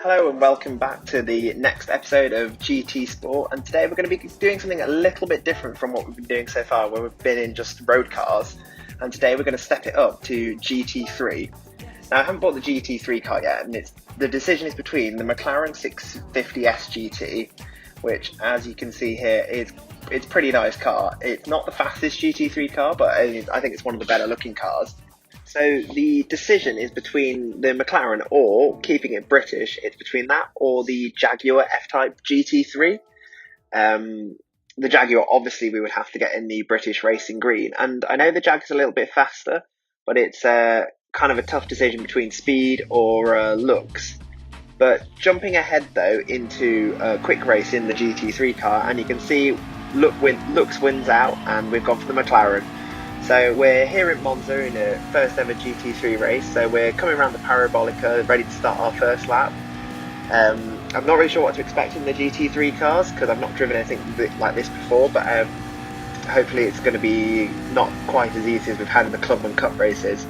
Hello and welcome back to the next episode of GT Sport, and today we're going to be doing something a little bit different from what we've been doing so far, where we've been in just road cars, and today we're going to step it up to GT3. Now I haven't bought the GT3 car yet, and the decision is between the McLaren 650S GT, which as you can see here it's a pretty nice car. It's not the fastest GT3 car, but I think it's one of the better looking cars. So the decision is between the McLaren, or keeping it British, it's between that or the Jaguar F-Type GT3. The Jaguar, obviously, we would have to get in the British racing green. And I know the Jaguar's a little bit faster, but it's kind of a tough decision between speed or looks. But jumping ahead, though, into a quick race in the GT3 car, and you can see looks wins out, and we've gone for the McLaren. So we're here in Monza in a first ever GT3 race, so we're coming around the Parabolica, ready to start our first lap. I'm not really sure what to expect in the GT3 cars, because I've not driven anything like this before, but hopefully it's going to be not quite as easy as we've had in the Club and Cup races.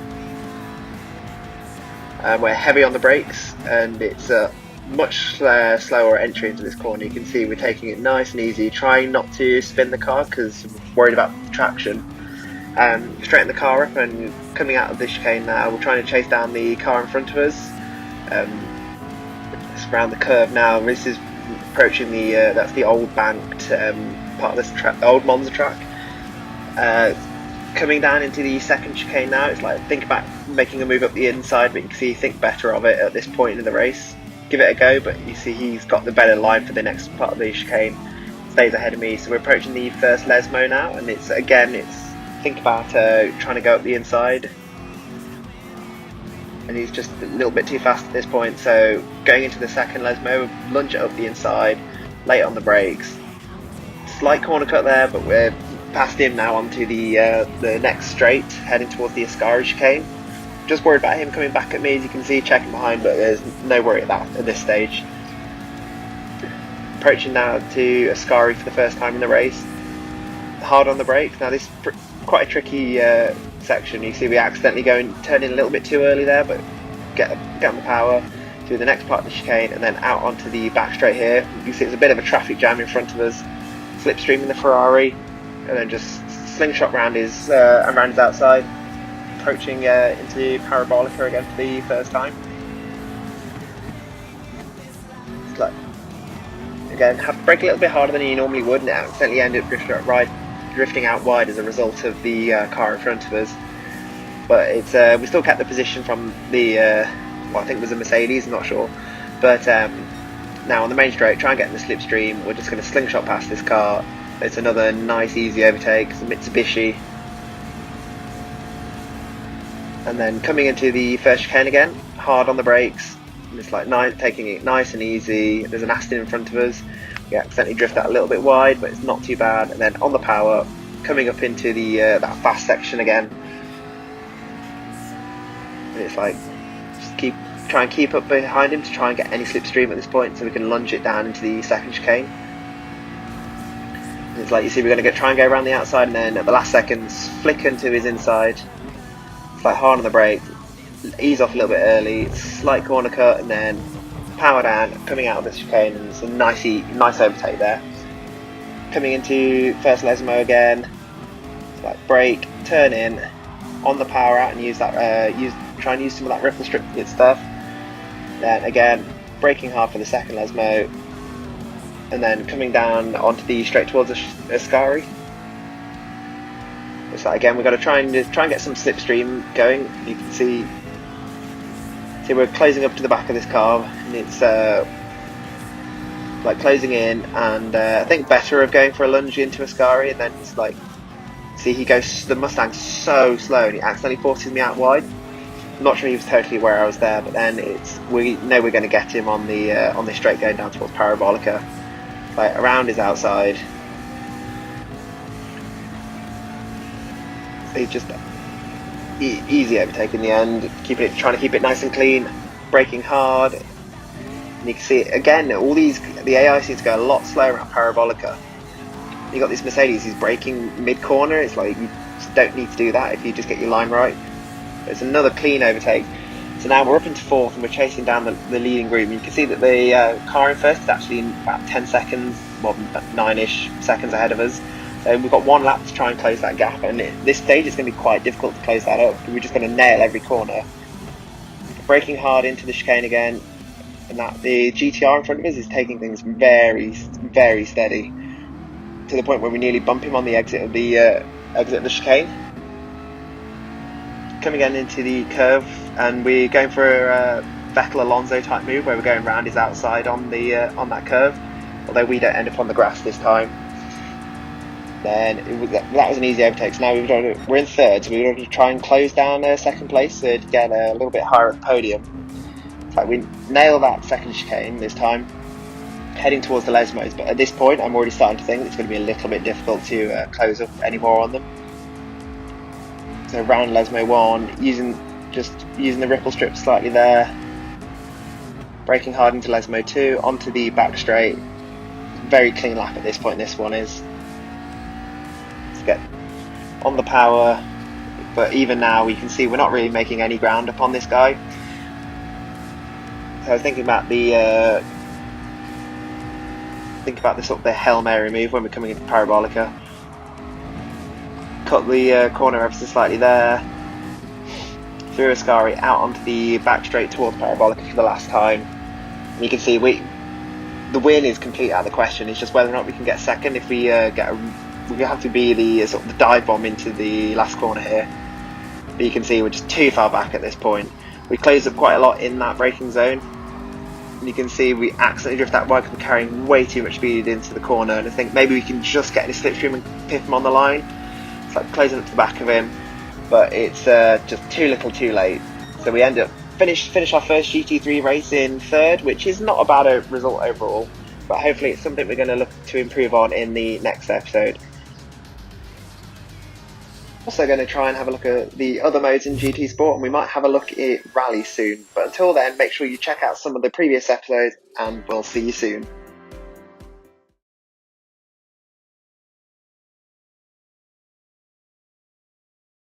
We're heavy on the brakes, and it's a much slower entry into this corner. You can see we're taking it nice and easy, trying not to spin the car because I'm worried about traction. Straighten the car up, and coming out of the chicane now, we're trying to chase down the car in front of us. It's around the curve now. This is approaching that's the old banked part of this old Monza track. Coming down into the second chicane now, it's like think about making a move up the inside, but you can see think better of it at this point in the race. Give it a go, but you see he's got the better line for the next part of the chicane. Stays ahead of me, so we're approaching the first Lesmo now, and it's think about trying to go up the inside, and he's just a little bit too fast at this point. So going into the second Lesmo, lunge it up the inside, late on the brakes, slight corner cut there, but we're past him now onto the next straight, heading towards the Ascari chicane. Just worried about him coming back at me, as you can see, checking behind, but there's no worry at that at this stage. Approaching now to Ascari for the first time in the race, hard on the brakes. Now this is quite a tricky section. You see we accidentally turn in a little bit too early there, but get on the power through the next part of the chicane, and then out onto the back straight here. You see there's a bit of a traffic jam in front of us, slipstreaming the Ferrari, and then just slingshot around his outside, approaching into Parabolica again for the first time. It's like, again, have to brake a little bit harder than you normally would, and it accidentally ended up drifting out wide as a result of the car in front of us. But it's we still kept the position from the I think it was a Mercedes, I'm not sure. But now on the main straight, try and get in the slipstream. We're just going to slingshot past this car. It's another nice easy overtake. It's a Mitsubishi. And then coming into the first chicane again, hard on the brakes. And it's like taking it nice and easy. There's an Aston in front of us. We accidentally drift that a little bit wide, but it's not too bad. And then on the power, coming up into the that fast section again. And it's like just try and keep up behind him to try and get any slipstream at this point, so we can lunge it down into the second chicane. And it's like you see we're going to try and go around the outside, and then at the last seconds flick into his inside. It's like hard on the brake, ease off a little bit early, slight corner cut, and then power down, coming out of the chicane, and it's a nice overtake there. Coming into first Lesmo again, it's like brake, turn in, on the power out, and use that try and use some of that ripple strip stuff. Then again, braking hard for the second Lesmo, and then coming down onto the straight towards Ascari. It's like again we've got to try and get some slipstream going. You can see we're closing up to the back of this car, and it's like closing in, and I think better of going for a lunge into Ascari, and then it's like, see the Mustang's so slow, and he accidentally forces me out wide. I'm not sure he was totally aware I was there, but then we know we're going to get him on the straight going down towards Parabolica, like around his outside. So he's just easy overtake in the end, trying to keep it nice and clean, braking hard. And you can see again, the AI seems to go a lot slower around Parabolica. You got this Mercedes, he's braking mid corner. It's like you just don't need to do that if you just get your line right. It's another clean overtake. So now we're up into fourth and we're chasing down the leading group. You can see that the car in first is actually about 10 seconds, well, 9-ish seconds ahead of us. So we've got one lap to try and close that gap, and at this stage it's going to be quite difficult to close that up. We're just going to nail every corner. Braking hard into the chicane again, and that the GTR in front of us is taking things very, very steady, to the point where we nearly bump him on the exit of the chicane. Coming again into the curve, and we're going for a Vettel Alonso type move where we're going round his outside on that curve, although we don't end up on the grass this time. Then that was an easy overtake. So now we're in third, so we're going to try and close down second place to get a little bit higher at the podium. It's like we nail that second chicane this time, heading towards the Lesmos, but at this point I'm already starting to think it's going to be a little bit difficult to close up any more on them. So round Lesmo 1, using the ripple strip slightly there, braking hard into Lesmo 2, onto the back straight. Very clean lap at this point, this one is. Let's get on the power, but even now we can see we're not really making any ground upon this guy. So I was thinking about the sort of the Hail Mary move when we're coming into Parabolica. Cut the corner ever so slightly there. Through Ascari out onto the back straight towards Parabolica for the last time. And you can see the win is completely out of the question. It's just whether or not we can get second. If we we have to be the sort of the dive bomb into the last corner here. But you can see we're just too far back at this point. We closed up quite a lot in that braking zone. And you can see we accidentally drift that wide because we're carrying way too much speed into the corner. And I think maybe we can just get in a slipstream and pip him on the line. It's like closing up to the back of him, but it's just too little too late. So we end up finish our first GT3 race in third, which is not a bad result overall, but hopefully it's something we're going to look to improve on in the next episode. Also going to try and have a look at the other modes in GT Sport, and we might have a look at Rally soon, but until then make sure you check out some of the previous episodes and we'll see you soon.